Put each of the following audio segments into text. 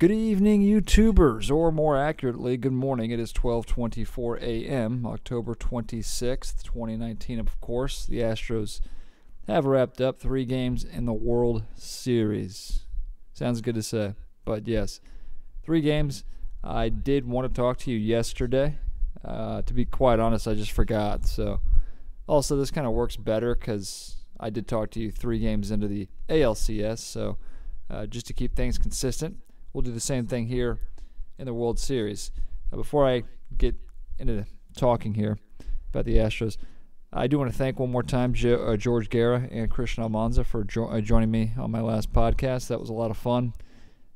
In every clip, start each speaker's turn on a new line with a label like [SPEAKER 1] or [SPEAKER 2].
[SPEAKER 1] Good evening, YouTubers, or more accurately, good morning. It is 12:24 a.m., October 26th, 2019. Of course, the Astros have wrapped up 3 games in the World Series. Sounds good to say, but yes, 3 games. I did want to talk to you yesterday. To be quite honest, I just forgot. So, also, this kind of works better because I did talk to you 3 games into the ALCS. So, just to keep things consistent, we'll do the same thing here in the World Series. Before I get into talking here about the Astros, I do want to thank one more time George Guerra and Christian Almanza for joining me on my last podcast. That was a lot of fun,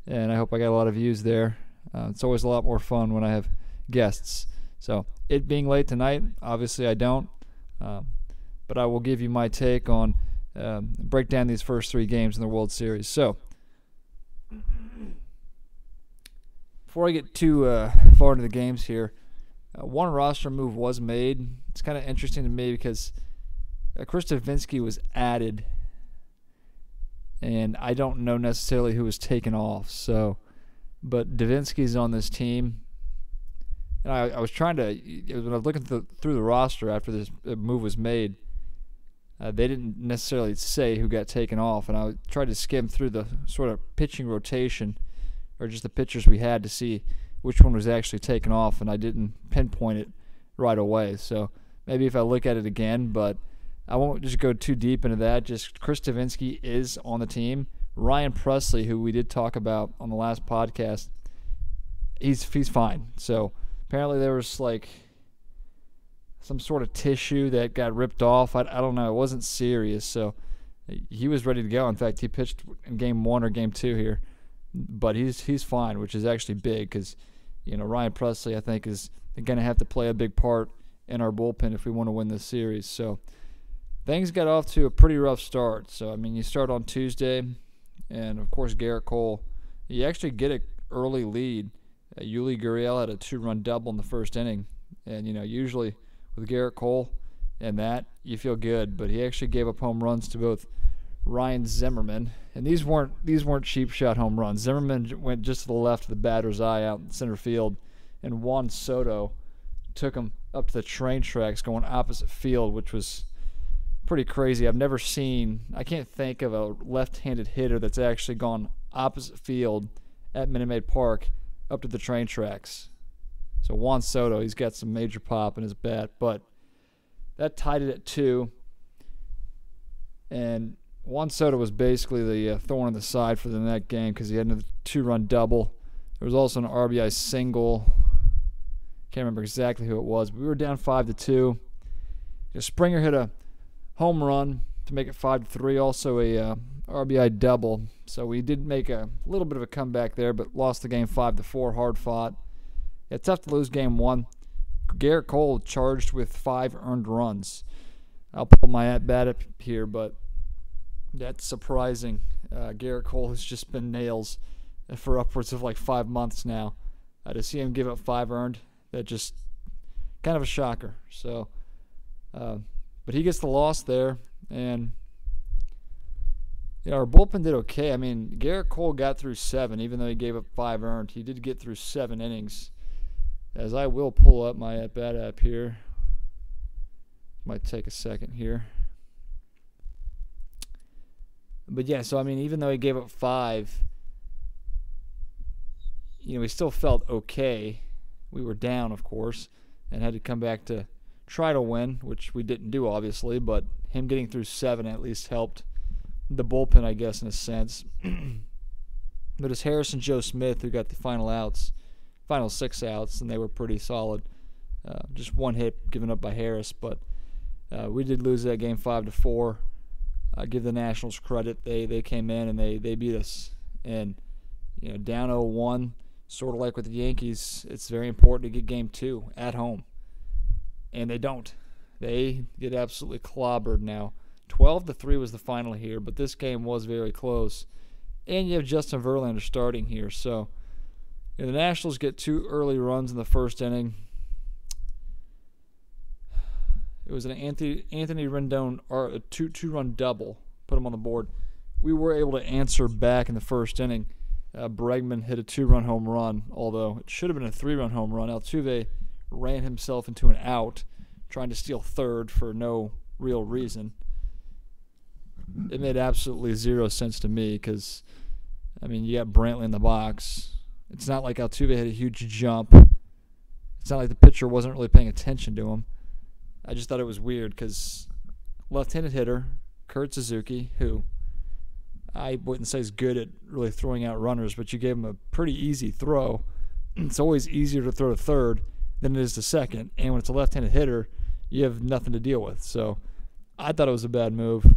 [SPEAKER 1] and I hope I got a lot of views there. It's always a lot more fun when I have guests. So, it being late tonight, obviously I don't, but I will give you my take on break down these first 3 games in the World Series. So, before I get too far into the games here, one roster move was made. It's kind of interesting to me because Chris Davinsky was added, and I don't know necessarily who was taken off. So, but Davinsky's on this team, and I was trying to, when I was looking through the roster after this move was made, they didn't necessarily say who got taken off, and I tried to skim through the sort of pitching rotation, or just the pitchers we had, to see which one was actually taken off, and I didn't pinpoint it right away. So maybe if I look at it again, but I won't just go too deep into that. Just Chris Davinsky is on the team. Ryan Presley, who we did talk about on the last podcast, he's fine. So apparently there was like some sort of tissue that got ripped off. I don't know. It wasn't serious, so he was ready to go. In fact, he pitched in Game 1 or Game 2 here. But he's fine, which is actually big because, Ryan Presley, I think, is going to have to play a big part in our bullpen if we want to win this series. So things got off to a pretty rough start. So, you start on Tuesday, and, of course, Garrett Cole, you actually get an early lead. Yuli Gurriel had a 2-run double in the first inning. And, usually with Garrett Cole and that, you feel good. But he actually gave up home runs to both Ryan Zimmerman, and these weren't cheap shot home runs. Zimmerman went just to the left of the batter's eye out in center field, and Juan Soto took him up to the train tracks going opposite field, which was pretty crazy. I can't think of a left-handed hitter that's actually gone opposite field at Minute Maid Park up to the train tracks. So Juan Soto, he's got some major pop in his bat, but that tied it at 2, and Juan Soto was basically the thorn in the side for them in that game because he had another 2-run double. There was also an RBI single. Can't remember exactly who it was, but we were down 5-2. Springer hit a home run to make it 5-3. Also a RBI double. So we did make a little bit of a comeback there, but lost the game 5-4. Hard fought. Yeah, tough to lose Game 1. Garrett Cole charged with 5 earned runs. I'll pull my at-bat up here, but that's surprising. Garrett Cole has just been nails for upwards of like 5 months now. To see him give up 5 earned, that just kind of a shocker. So, but he gets the loss there, and our bullpen did okay. Garrett Cole got through 7, even though he gave up 5 earned. He did get through 7 innings. As I will pull up my at-bat app here. Might take a second here. But yeah, so even though he gave up 5, we still felt okay. We were down, of course, and had to come back to try to win, which we didn't do, obviously, but him getting through 7 at least helped the bullpen, I guess, in a sense. But it's Harris and Joe Smith who got the final 6 outs, and they were pretty solid. Just 1 hit given up by Harris, but we did lose that game 5-4. I give the Nationals credit. They came in and they beat us. And, down 0-1, sort of like with the Yankees, it's very important to get Game 2 at home. And they don't. They get absolutely clobbered now. 12-3 was the final here, but this game was very close. And you have Justin Verlander starting here. So, the Nationals get 2 early runs in the first inning. It was an Anthony Rendon a two-run double, put him on the board. We were able to answer back in the first inning, Bregman hit a 2-run home run, although it should have been a 3-run home run. Altuve ran himself into an out, trying to steal third for no real reason. It made absolutely zero sense to me because, I mean, you got Brantley in the box. It's not like Altuve had a huge jump. It's not like the pitcher wasn't really paying attention to him. I just thought it was weird because left-handed hitter, Kurt Suzuki, who I wouldn't say is good at really throwing out runners, but you gave him a pretty easy throw. It's always easier to throw to third than it is to second, and when it's a left-handed hitter, you have nothing to deal with. So I thought it was a bad move.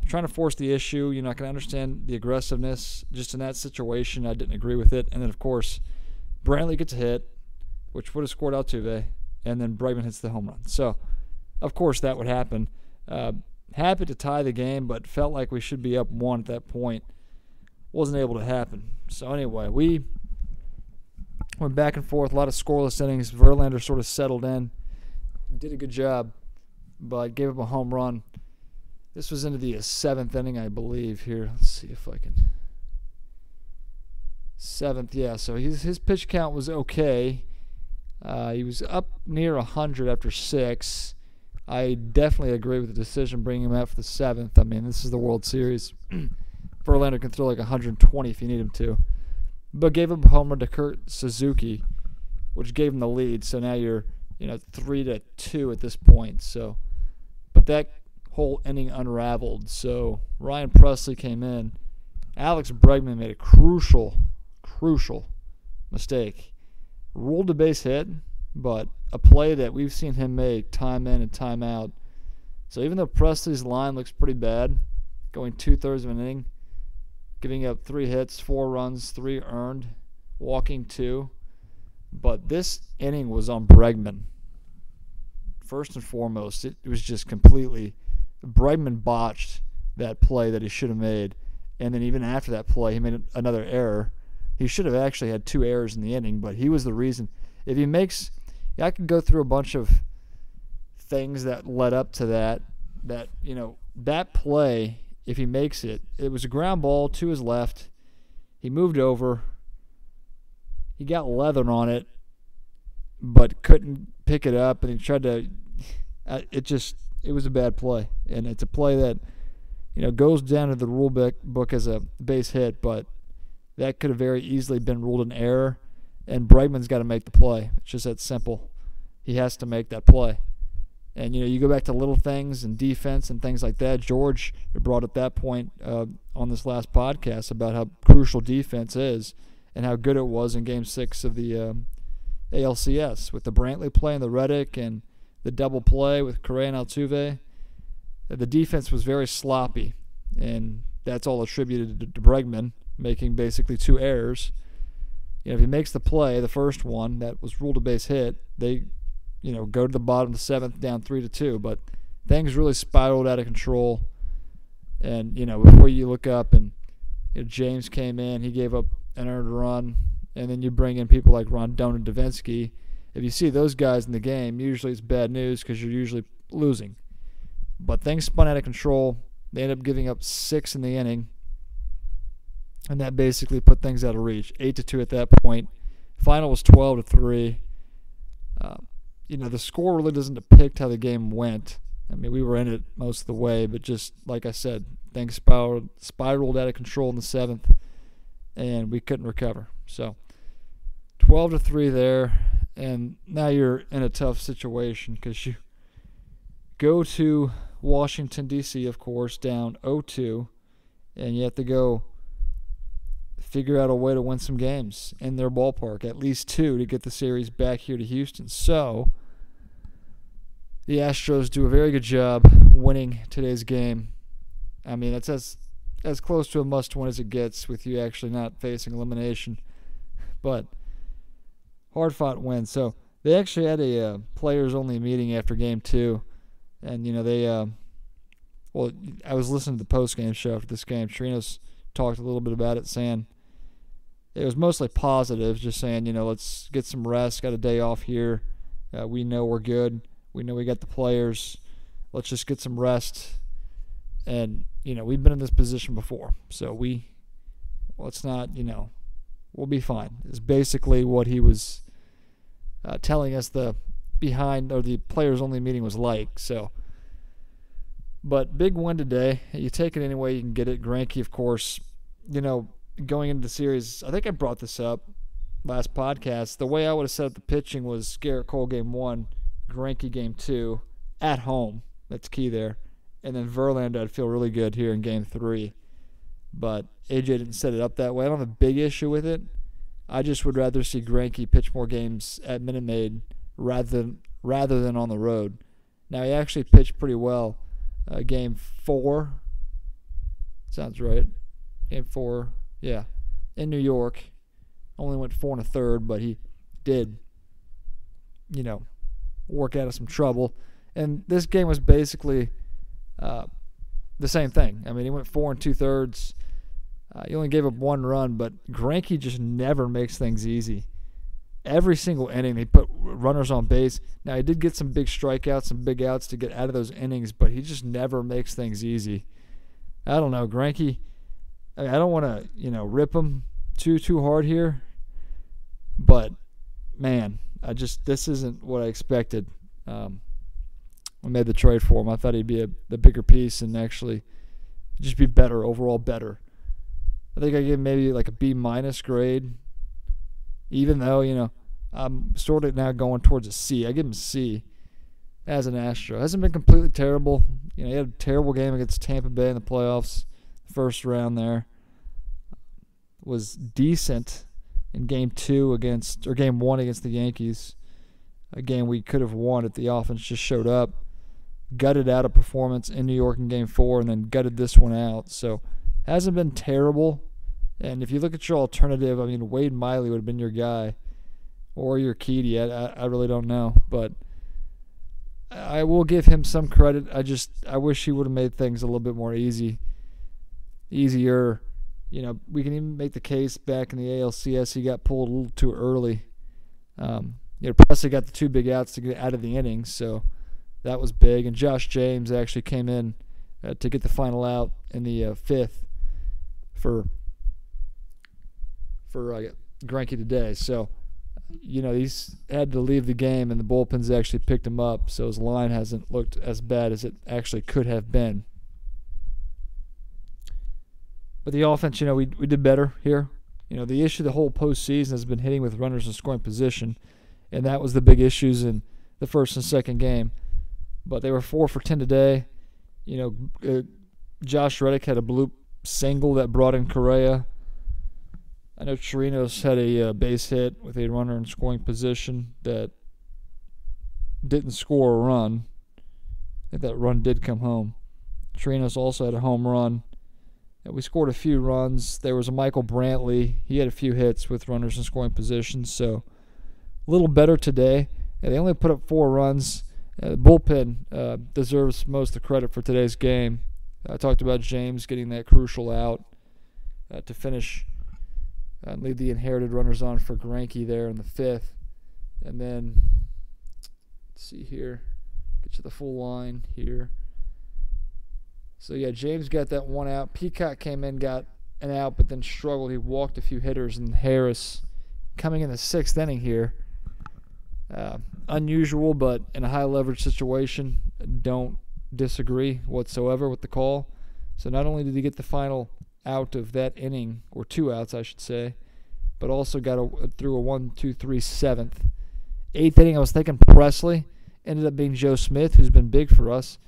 [SPEAKER 1] Trying to force the issue, you're not going to understand the aggressiveness. Just in that situation, I didn't agree with it. And then, of course, Brantley gets a hit, which would have scored Altuve, and then Bregman hits the home run. So, of course, that would happen. Happy to tie the game, but felt like we should be up 1 at that point. Wasn't able to happen. So, anyway, we went back and forth, a lot of scoreless innings. Verlander sort of settled in, did a good job, but gave up a home run. This was into the 7th inning, I believe. Here, let's see if I can. 7th, yeah. So his pitch count was okay. He was up near 100 after 6. I definitely agree with the decision bringing him out for the 7th. I mean, this is the World Series. Verlander can throw like 120 if you need him to. But gave up a home run to Kurt Suzuki, which gave him the lead. So now you're 3-2 at this point. So, but that whole inning unraveled. So Ryan Presley came in. Alex Bregman made a crucial mistake. Ruled a base hit, but a play that we've seen him make time in and time out. So even though Presley's line looks pretty bad, going 2/3 of an inning, giving up 3 hits, 4 runs, 3 earned, walking 2, but this inning was on Bregman. First and foremost, it was just completely. Bregman botched that play that he should have made, and then even after that play, he made another error. He should have actually had 2 errors in the inning, but he was the reason. If he makes, I could go through a bunch of things that led up to that play, if he makes it, it was a ground ball to his left. He moved over. He got leather on it, but couldn't pick it up, and he tried to, it was a bad play, and it's a play that goes down to the rule book as a base hit, but that could have very easily been ruled an error, and Bregman's got to make the play. It's just that simple. He has to make that play. And you go back to little things and defense and things like that. George brought up that point on this last podcast about how crucial defense is and how good it was in Game 6 of the ALCS with the Brantley play and the Reddick and the double play with Correa and Altuve. The defense was very sloppy, and that's all attributed to Bregman making basically 2 errors. If he makes the play, the first one that was ruled a base hit, they go to the bottom of the 7th down 3-2. But things really spiraled out of control. And before you look up, and James came in, he gave up an earned run, and then you bring in people like Rondon and Davinsky. If you see those guys in the game, usually it's bad news because you're usually losing. But things spun out of control. They ended up giving up 6 in the inning, and that basically put things out of reach. 8-2 at that point. Final was 12-3. The score really doesn't depict how the game went. I mean, we were in it most of the way, but just like I said, things spiraled out of control in the 7th, and we couldn't recover. So 12-3 there, and now you're in a tough situation because you go to Washington, D.C., of course, down 0-2, and you have to go figure out a way to win some games in their ballpark, at least 2 to get the series back here to Houston. So the Astros do a very good job winning today's game. I mean, it's as close to a must-win as it gets with you actually not facing elimination. But hard-fought win. So they actually had a players-only meeting after Game 2. And, I was listening to the post-game show after this game. Chirinos talked a little bit about it, saying it was mostly positive, just saying, let's get some rest, got a day off here. We know we're good. We know we got the players. Let's just get some rest. And, we've been in this position before. So we let's not, we'll be fine. Is basically what he was telling us the players only meeting was like. So, but big win today. You take it any way you can get it. Greinke, of course, going into the series, I think I brought this up last podcast. The way I would have set up the pitching was Garrett Cole game 1, Greinke game 2 at home. That's key there. And then Verlander, I'd feel really good here in game 3. But AJ didn't set it up that way. I don't have a big issue with it. I just would rather see Greinke pitch more games at Minute Maid rather than on the road. Now, he actually pitched pretty well. Game 4. Sounds right. Game 4, yeah. In New York. Only went 4 1/3, but he did, work out of some trouble. And this game was basically the same thing. I mean, he went 4 2/3. He only gave up 1 run, but Greinke just never makes things easy. Every single inning, they put runners on base. Now, he did get some big strikeouts, some big outs to get out of those innings, but he just never makes things easy. I don't know, Greinke. I don't want to, rip him too hard here, but man, this isn't what I expected. I made the trade for him. I thought he'd be the bigger piece and actually just be better, overall better. I think I gave him maybe like a B- grade, even though, I'm sort of now going towards a C. I give him a C as an Astro. Hasn't been completely terrible. He had a terrible game against Tampa Bay in the playoffs, first round there. Was decent in game 1 against the Yankees. A game we could have won if the offense just showed up. Gutted out a performance in New York in game 4 and then gutted this one out. So hasn't been terrible. And if you look at your alternative, I mean, Wade Miley would have been your guy. Or your Keedy. I really don't know. But I will give him some credit. I wish he would have made things a little bit more easier. We can even make the case back in the ALCS he got pulled a little too early. Presley got the 2 big outs to get out of the inning, so that was big. And Josh James actually came in to get the final out in the 5th for Greinke today. So, he's had to leave the game, and the bullpen's actually picked him up, so his line hasn't looked as bad as it actually could have been. But the offense, we did better here. The issue the whole postseason has been hitting with runners in scoring position, and that was the big issues in the first and second game. But they were 4 for 10 today. Josh Reddick had a bloop single that brought in Correa. I know Chirinos had a base hit with a runner in scoring position that didn't score a run. I think that run did come home. Chirinos also had a home run. We scored a few runs. There was a Michael Brantley. He had a few hits with runners in scoring positions, so a little better today. And they only put up 4 runs. The bullpen deserves most of the credit for today's game. I talked about James getting that crucial out to finish and leave the inherited runners on for Greinke there in the 5th. And then, let's see here, get you the full line here. So, yeah, James got that 1 out. Peacock came in, got an out, but then struggled. He walked a few hitters. And Harris coming in the 6th inning here. Unusual, but in a high-leverage situation, don't disagree whatsoever with the call. So not only did he get the final out of that inning, or 2 outs, I should say, but also got through a 1-2-3 7th. 8th inning, I was thinking Presley. Ended up being Joe Smith, who's been big for us.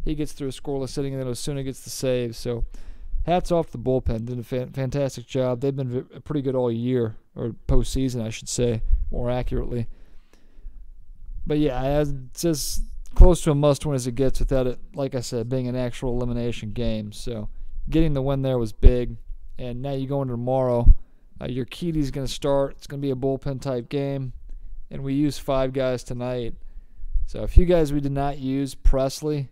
[SPEAKER 1] He gets through a scoreless inning, and then Osuna gets the save. So hats off to the bullpen. Did a fantastic job. They've been pretty good all year, or postseason, I should say, more accurately. But, yeah, it's as close to a must-win as it gets without it, like I said, being an actual elimination game. So getting the win there was big. And now you go into tomorrow. Your Keedy's going to start. It's going to be a bullpen-type game. And we use 5 guys tonight. So a few guys we did not use, Presley.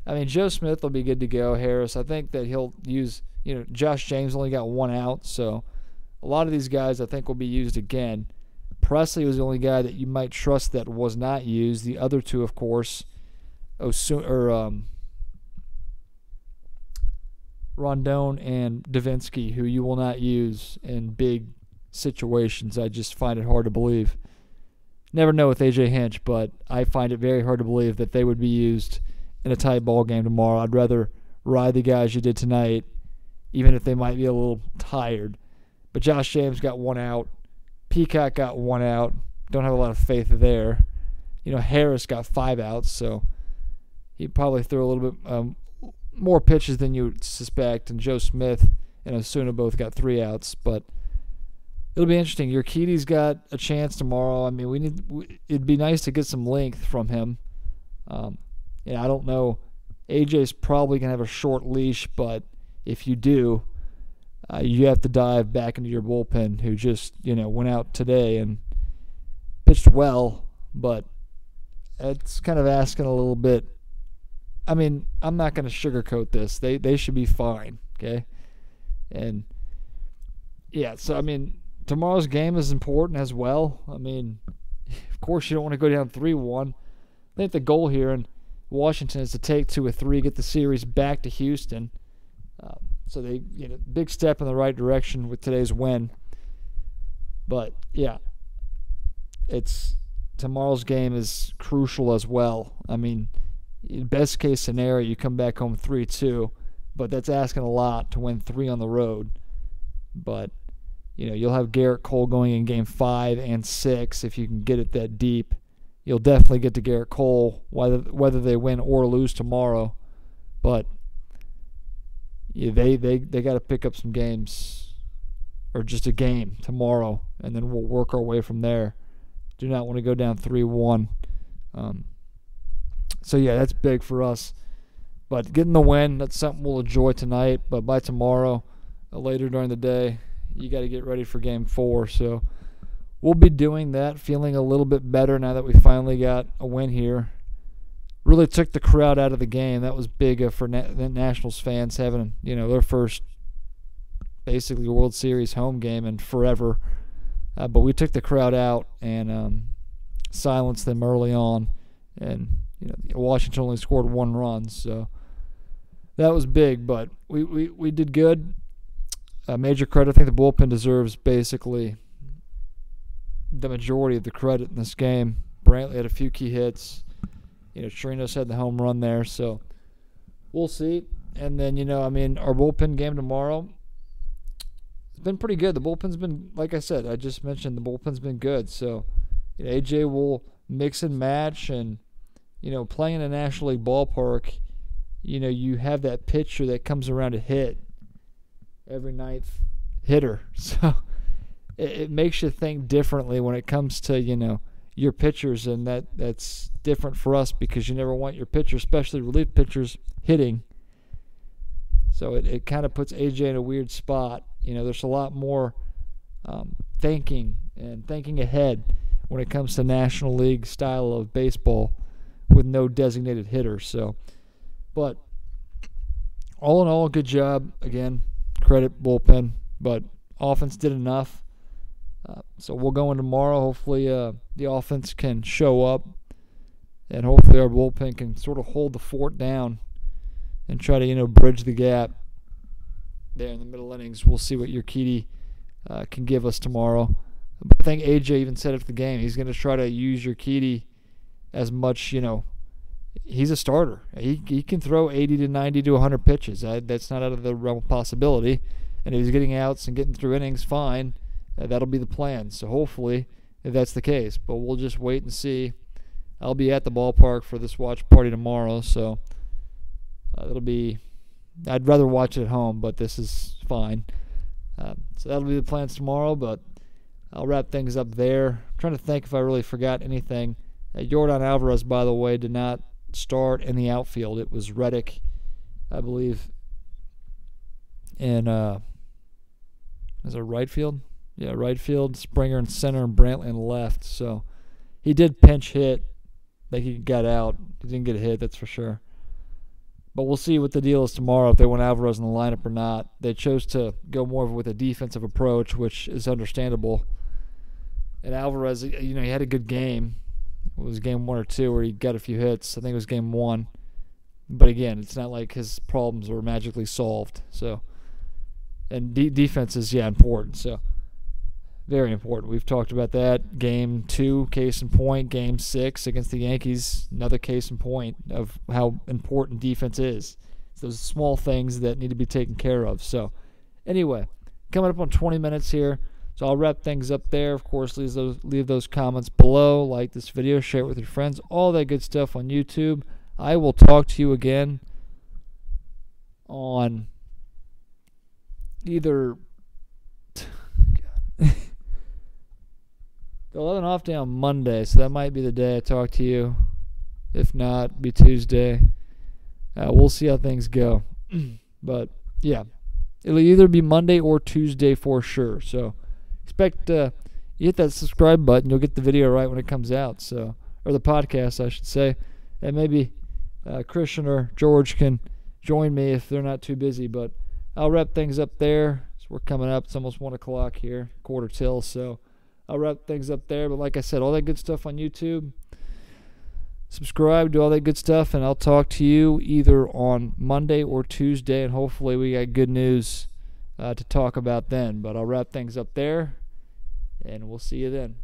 [SPEAKER 1] I mean, Joe Smith will be good to go. Harris, I think that he'll use, Josh James only got 1 out. So a lot of these guys I think will be used again. Presley was the only guy that you might trust that was not used. The other 2, of course, Rondon and Davinsky, who you will not use in big situations. I just find it hard to believe. Never know with AJ Hinch, but I find it very hard to believe that they would be used in a tight ball game tomorrow. I'd rather ride the guys you did tonight, even if they might be a little tired. But Josh James got one out. Peacock got one out. Don't have a lot of faith there. Harris got 5 outs, so he probably threw a little bit more pitches than you would suspect. And Joe Smith and Osuna both got 3 outs, but it'll be interesting. Urquidy's got a chance tomorrow. I mean, it'd be nice to get some length from him. I don't know. AJ's probably going to have a short leash, but if you do, you have to dive back into your bullpen, who just, went out today and pitched well, but it's kind of asking a little bit. I mean, I'm not going to sugarcoat this. They should be fine, okay? And, yeah, so, I mean, tomorrow's game is important as well. I mean, of course you don't want to go down 3-1. I think the goal here in Washington is to take 2 or 3, get the series back to Houston. So they, big step in the right direction with today's win. But, yeah, tomorrow's game is crucial as well. I mean, best case scenario, you come back home 3-2, but that's asking a lot to win 3 on the road. But, you'll have Garrett Cole going in game 5 and 6 if you can get it that deep. You'll definitely get to Garrett Cole, whether they win or lose tomorrow. But they got to pick up some games, or just a game tomorrow, and then we'll work our way from there. Do not want to go down 3-1. So, yeah, that's big for us. But getting the win, that's something we'll enjoy tonight. But by tomorrow, later during the day, you got to get ready for Game 4. So we'll be doing that, feeling a little bit better now that we finally got a win here. Really took the crowd out of the game. That was big for the Nationals fans having, their first basically World Series home game in forever. But we took the crowd out and silenced them early on. And, Washington only scored 1 run. So that was big, but we did good. Major credit. I think the bullpen deserves basically the majority of the credit in this game. Brantley had a few key hits. Chirinos had the home run there, so we'll see. And then, our bullpen game tomorrow, it's been pretty good. The bullpen's been, like I said, I just mentioned, the bullpen's been good. So, AJ will mix and match, and, playing in a National League ballpark, you have that pitcher that comes around to hit every ninth hitter. So it makes you think differently when it comes to, your pitchers, and that's different for us because you never want your pitcher, especially relief pitchers, hitting. So it kind of puts AJ in a weird spot. There's a lot more thinking ahead when it comes to National League style of baseball with no designated hitter. So, but all in all, good job. Again, credit bullpen, but offense did enough. So we'll go in tomorrow. Hopefully the offense can show up, and hopefully our bullpen can sort of hold the fort down and try to, bridge the gap there in the middle innings. We'll see what Urquidy can give us tomorrow. But I think AJ even said after the game, he's going to try to use Urquidy as much, he's a starter. He can throw 80 to 90 to 100 pitches. That's not out of the realm of possibility. And if he's getting outs and getting through innings, fine. That'll be the plan. So hopefully that's the case. But we'll just wait and see. I'll be at the ballpark for this watch party tomorrow. So it'll be – I'd rather watch it at home, but this is fine. So that'll be the plans tomorrow. But I'll wrap things up there. I'm trying to think if I really forgot anything. Yordan Alvarez, by the way, did not start in the outfield. It was Reddick, I believe, in is it right field? Yeah, right field, Springer in center, and Brantley in left. So he did pinch hit. I think he got out. He didn't get a hit, that's for sure. But we'll see what the deal is tomorrow, if they want Alvarez in the lineup or not. They chose to go more with a defensive approach, which is understandable. And Alvarez, he had a good game. It was game 1 or 2 where he got a few hits. I think it was game 1. But again, it's not like his problems were magically solved. So, and defense is important. So, very important. We've talked about that. Game 2, case in point. Game 6 against the Yankees, another case in point of how important defense is. It's those small things that need to be taken care of. So, anyway, coming up on 20 minutes here. So I'll wrap things up there. Of course, leave those comments below. Like this video, share it with your friends. All that good stuff on YouTube. I will talk to you again on either the 11 off day on Monday, so that might be the day I talk to you. If not, it'll be Tuesday. We'll see how things go. But, yeah, it'll either be Monday or Tuesday for sure. So expect you hit that subscribe button. You'll get the video right when it comes out. So, or the podcast, I should say. And maybe Christian or George can join me if they're not too busy. But I'll wrap things up there. So we're coming up. It's almost 1 o'clock here, quarter till. So I'll wrap things up there. But like I said, all that good stuff on YouTube. Subscribe, do all that good stuff, and I'll talk to you either on Monday or Tuesday, and hopefully we got good news to talk about then. But I'll wrap things up there, and we'll see you then.